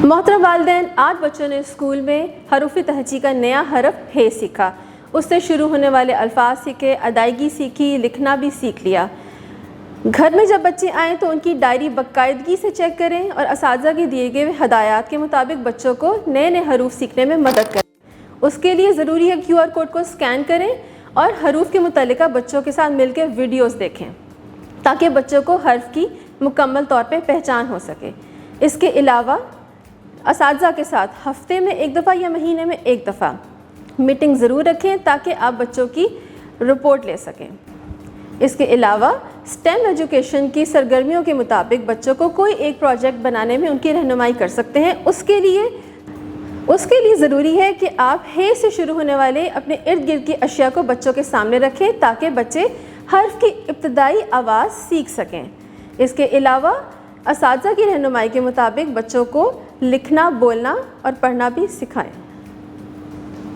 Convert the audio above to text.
मोहतरम वालिदैन, आज बच्चों ने स्कूल में हरूफ तहजी का नया हरफ हे सीखा। उससे शुरू होने वाले अल्फाज सीखे, अदायगी सीखी, लिखना भी सीख लिया। घर में जब बच्चे आएँ तो उनकी डायरी बाकायदगी से चेक करें और असातिज़ा के दिए गए हदायत के मुताबिक बच्चों को नए नए हरूफ सीखने में मदद करें। उसके लिए ज़रूरी है QR कोड को स्कैन करें और हरूफ के मुतल्लिका बच्चों के साथ मिलकर वीडियोस देखें ताकि बच्चों को हर्फ की मुकम्मल तौर पे पहचान हो सके। इसके अलावा असातिज़ा के साथ हफ्ते में एक दफ़ा या महीने में एक दफ़ा मीटिंग ज़रूर रखें ताकि आप बच्चों की रिपोर्ट ले सकें। इसके अलावा STEM एजुकेशन की सरगर्मियों के मुताबिक बच्चों को कोई एक प्रोजेक्ट बनाने में उनकी रहनुमाई कर सकते हैं। उसके लिए ज़रूरी है कि आप हे से शुरू होने वाले अपने इर्द गिर्द की अशिया को बच्चों के सामने रखें ताकि बच्चे हर्फ की इब्तदाई आवाज़ सीख सकें। इसके अलावा असातिज़ा की रहनुमाई के मुताबिक बच्चों को लिखना, बोलना और पढ़ना भी सिखाएं।